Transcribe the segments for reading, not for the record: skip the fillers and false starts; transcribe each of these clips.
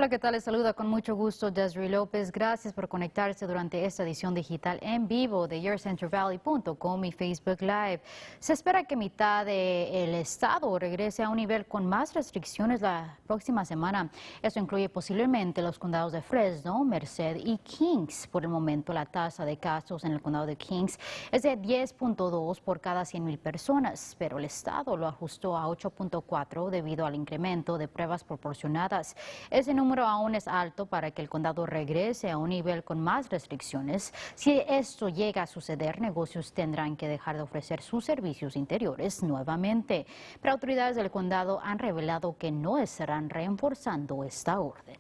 Hola, ¿qué tal? Les saluda con mucho gusto Desiree López. Gracias por conectarse durante esta edición digital en vivo de YourCentralValley.com y Facebook Live. Se espera que mitad del estado regrese a un nivel con más restricciones la próxima semana. Esto incluye posiblemente los condados de Fresno, Merced y Kings. Por el momento, la tasa de casos en el condado de Kings es de 10.2 por cada 100,000 personas, pero el estado lo ajustó a 8.4 debido al incremento de pruebas proporcionadas. Ese número aún es alto para que el condado regrese a un nivel con más restricciones. Si esto llega a suceder, negocios tendrán que dejar de ofrecer sus servicios interiores nuevamente. Pero autoridades del condado han revelado que no estarán reforzando esta orden.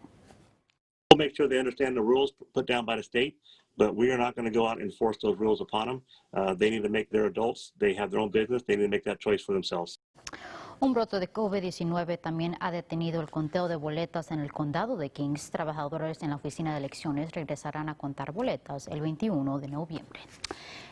We'll make sure they understand the rules put down by the state, but we are not going to go out and enforce those rules upon them. They need to make their adults. They have their own business. They need to make that choice for themselves. Un brote de COVID-19 también ha detenido el conteo de boletas en el condado de Kings. Trabajadores en la oficina de elecciones regresarán a contar boletas el 21 de noviembre.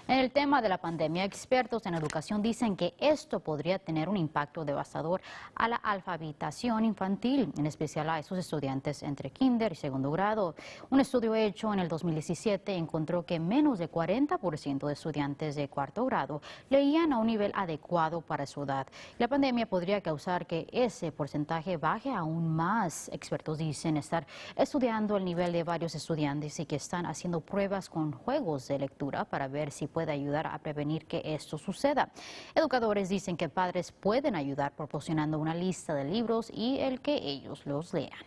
En el tema de la pandemia, expertos en educación dicen que esto podría tener un impacto devastador a la alfabetización infantil, en especial a esos estudiantes entre kinder y segundo grado. Un estudio hecho en el 2017 encontró que menos de 40% de estudiantes de cuarto grado leían a un nivel adecuado para su edad. La pandemia podría causar que ese porcentaje baje aún más. Expertos dicen estar estudiando el nivel de varios estudiantes y que están haciendo pruebas con juegos de lectura para ver si puede ayudar a prevenir que esto suceda. Educadores dicen que padres pueden ayudar proporcionando una lista de libros y el que ellos los lean.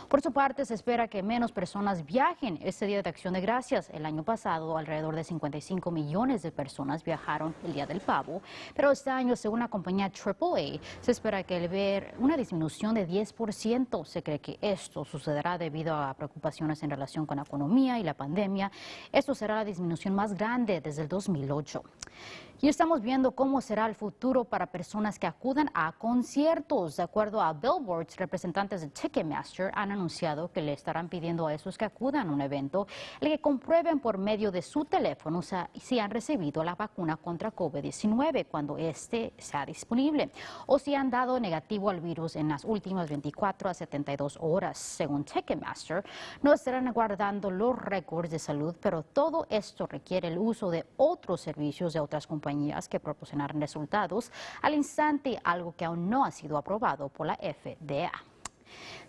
Por su parte, se espera que menos personas viajen este Día de Acción de Gracias. El año pasado, alrededor de 55 millones de personas viajaron el Día del Pavo, pero este año, según la compañía AAA, se espera que al ver una disminución de 10%, se cree que esto sucederá debido a preocupaciones en relación con la economía y la pandemia. Esto será la disminución más grande desde el 2008. Y estamos viendo cómo será el futuro para personas que acudan a conciertos. De acuerdo a Billboard, representantes de Ticketmaster han anunciado que le estarán pidiendo a esos que acudan a un evento el que comprueben por medio de su teléfono si han recibido la vacuna contra COVID-19 cuando este sea disponible o si han dado negativo al virus en las últimas 24 a 72 horas. Según Ticketmaster, no estarán guardando los récords de salud, pero todo esto requiere el uso de otros servicios de otras compañías que proporcionaron resultados al instante, algo que aún no ha sido aprobado por la FDA.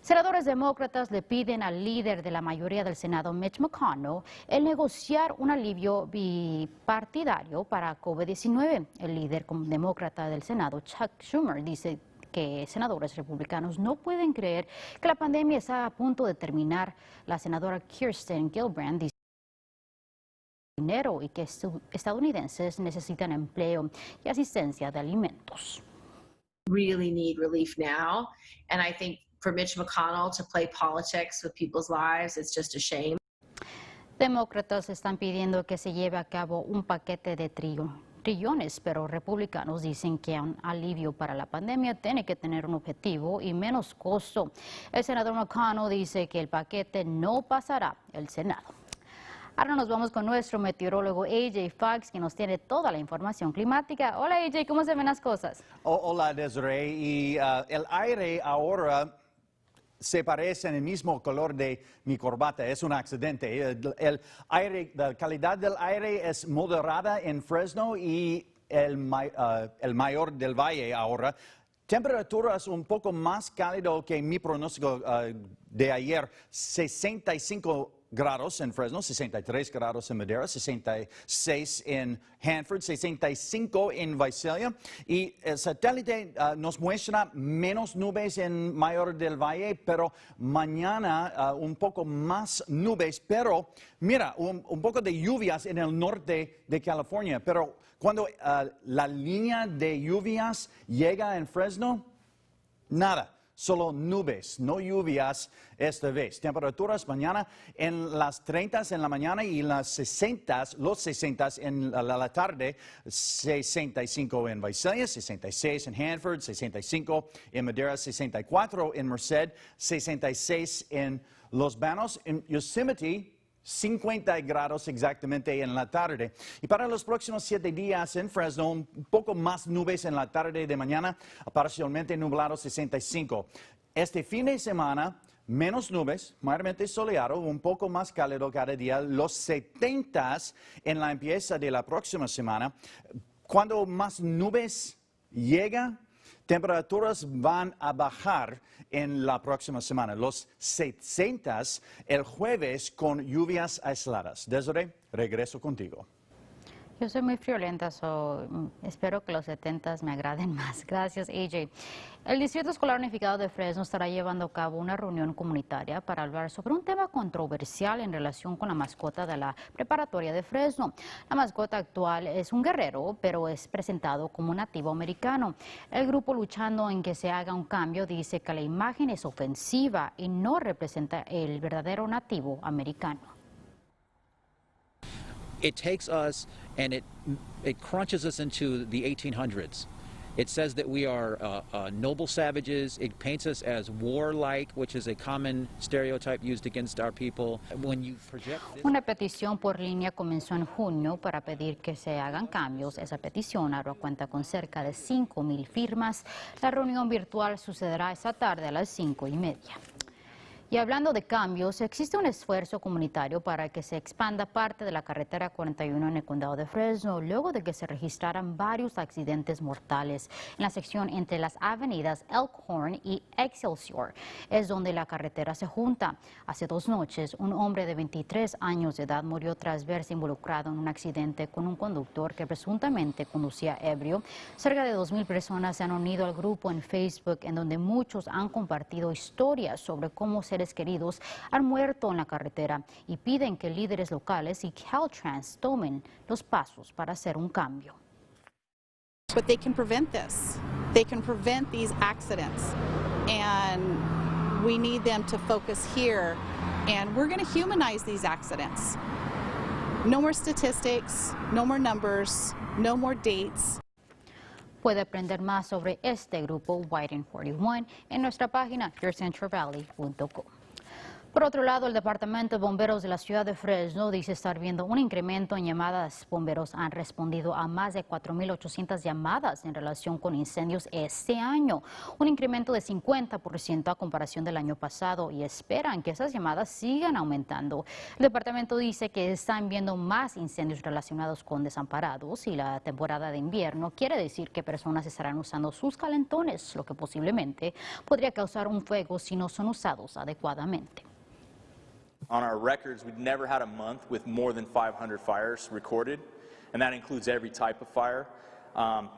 Senadores demócratas le piden al líder de la mayoría del Senado, Mitch McConnell, el negociar un alivio bipartidario para COVID-19. El líder demócrata del Senado, Chuck Schumer, dice que senadores republicanos no pueden creer que la pandemia está a punto de terminar. La senadora Kirsten Gillibrand dice dinero y que estadounidenses necesitan empleo y asistencia de alimentos. Really need relief now, and I think for Mitch McConnell to play politics with people's lives, it's just a shame. Demócratas están pidiendo que se lleve a cabo un paquete de trillones, pero republicanos dicen que un alivio para la pandemia tiene que tener un objetivo y menos costo. El senador McConnell dice que el paquete no pasará el Senado. Ahora nos vamos con nuestro meteorólogo AJ Fox, que nos tiene toda la información climática. Hola AJ, ¿cómo se ven las cosas? Hola Desiree, y el aire ahora se parece en el mismo color de mi corbata, es un accidente. La calidad del aire es moderada en Fresno y el mayor del valle ahora. Temperaturas un poco más cálido que mi pronóstico de ayer, 65 grados en Fresno, 63 grados en Madera, 66 en Hanford, 65 en Visalia. Y el satélite nos muestra menos nubes en Mayor del Valle, pero mañana un poco más nubes. Pero mira, un poco de lluvias en el norte de California. Pero cuando la línea de lluvias llega en Fresno, nada. Solo nubes, no lluvias esta vez. Temperaturas mañana en las 30 en la mañana y las 60, los 60 en la tarde. 65 en Visalia, 66 en Hanford, 65 en Madera, 64 en Merced, 66 en Los Banos. En Yosemite, 50 grados exactamente en la tarde. Y para los próximos 7 días en Fresno, un poco más nubes en la tarde de mañana, parcialmente nublado 65. Este fin de semana, menos nubes, mayormente soleado, un poco más cálido cada día, los 70s en la empieza de la próxima semana. Cuando más nubes llega, temperaturas van a bajar en la próxima semana. Los 60s el jueves con lluvias aisladas. Desiree, regreso contigo. Yo soy muy friolenta, espero que los 70s me agraden más. Gracias, AJ. El Distrito Escolar Unificado de Fresno estará llevando a cabo una reunión comunitaria para hablar sobre un tema controversial en relación con la mascota de la preparatoria de Fresno. La mascota actual es un guerrero, pero es presentado como un nativo americano. El grupo luchando en que se haga un cambio dice que la imagen es ofensiva y no representa el verdadero nativo americano. It takes us and it crunches us into the 1800s. It says that we are noble savages. It paints us as warlike, which is a common stereotype used against our people. When you project this... Una petición por línea comenzó en junio para pedir que se hagan cambios. Esa petición ahora cuenta con cerca de 5,000 firmas. La reunión virtual sucederá esta tarde a las 5:30. Y hablando de cambios, existe un esfuerzo comunitario para que se expanda parte de la carretera 41 en el condado de Fresno, luego de que se registraran varios accidentes mortales en la sección entre las avenidas Elkhorn y Excelsior. Es donde la carretera se junta. Hace 2 noches, un hombre de 23 años de edad murió tras verse involucrado en un accidente con un conductor que presuntamente conducía ebrio. Cerca de 2,000 personas se han unido al grupo en Facebook, en donde muchos han compartido historias sobre cómo seres queridos han muerto en la carretera y piden que líderes locales y Caltrans tomen los pasos para hacer un cambio. But they can prevent this. They can prevent these accidents. And we need them to focus here. And we're going to humanize these accidents. No more statistics, no more numbers, no more dates. Puede aprender más sobre este grupo White in 41 en nuestra página yourcentralvalley.com. Por otro lado, el Departamento de Bomberos de la ciudad de Fresno dice estar viendo un incremento en llamadas. Bomberos han respondido a más de 4,800 llamadas en relación con incendios este año, un incremento de 50% a comparación del año pasado, y esperan que esas llamadas sigan aumentando. El departamento dice que están viendo más incendios relacionados con desamparados, y la temporada de invierno quiere decir que personas estarán usando sus calentones, lo que posiblemente podría causar un fuego si no son usados adecuadamente. On our records, we've never had a month with more than 500 fires recorded, and that includes every type of fire.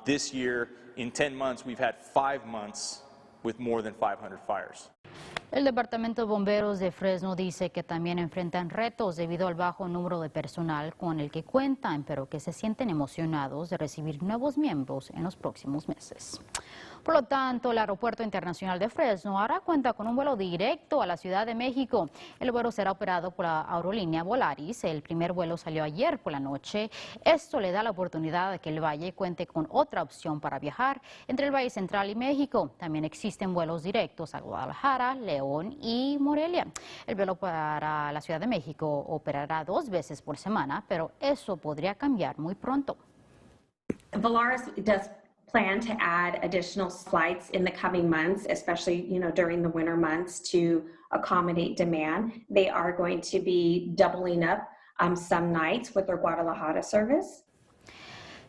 This year, in 10 months, we've had 5 months with more than 500 fires. El Departamento de Bomberos de Fresno dice que también enfrentan retos debido al bajo número de personal con el que cuentan, pero que se sienten emocionados de recibir nuevos miembros en los próximos meses. Por lo tanto, el Aeropuerto Internacional de Fresno ahora cuenta con un vuelo directo a la Ciudad de México. El vuelo será operado por la aerolínea Volaris. El primer vuelo salió ayer por la noche. Esto le da la oportunidad de que el Valle cuente con otra opción para viajar entre el Valle Central y México. También existen vuelos directos a Guadalajara, León y Morelia. El vuelo para la Ciudad de México operará 2 veces por semana, pero eso podría cambiar muy pronto. Volaris does plan to add additional flights in the coming months, especially, during the winter months to accommodate demand. They are going to be doubling up some nights with their Guadalajara service.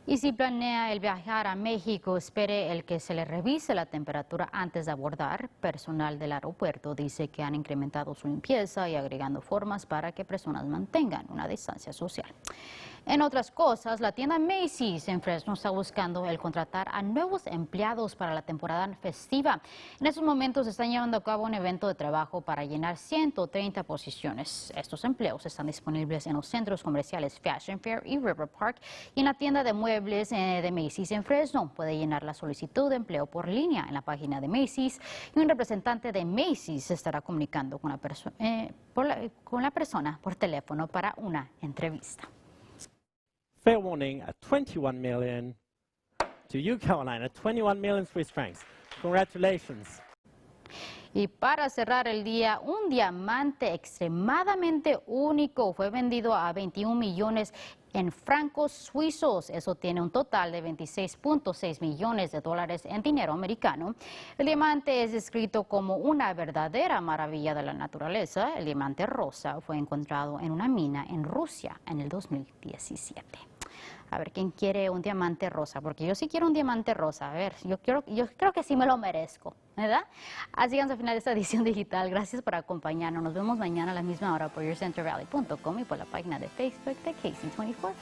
Y si planea el viajar a México, espere el que se le revise la temperatura antes de abordar. Personal del aeropuerto dice que han incrementado su limpieza y agregando formas para que personas mantengan una distancia social. En otras cosas, la tienda Macy's en Fresno está buscando el contratar a nuevos empleados para la temporada festiva. En estos momentos están llevando a cabo un evento de trabajo para llenar 130 posiciones. Estos empleos están disponibles en los centros comerciales Fashion Fair y River Park y en la tienda de muebles de Macy's en Fresno. Puede llenar la solicitud de empleo por línea en la página de Macy's, y un representante de Macy's se estará comunicando con la persona por teléfono para una entrevista. Fair warning at 21 million to you, Carolina, 21 million Swiss francs. Congratulations. Y para cerrar el día, un diamante extremadamente único fue vendido a 21 millones en francos suizos. Eso tiene un total de 26.6 millones de dólares en dinero americano. El diamante es descrito como una verdadera maravilla de la naturaleza. El diamante rosa fue encontrado en una mina en Rusia en el 2017. A ver, ¿quién quiere un diamante rosa? Porque yo sí quiero un diamante rosa. A ver, yo creo que sí me lo merezco, ¿verdad? Así llegamos al final de esta edición digital. Gracias por acompañarnos. Nos vemos mañana a la misma hora por YourCenterValley.com y por la página de Facebook de KC24.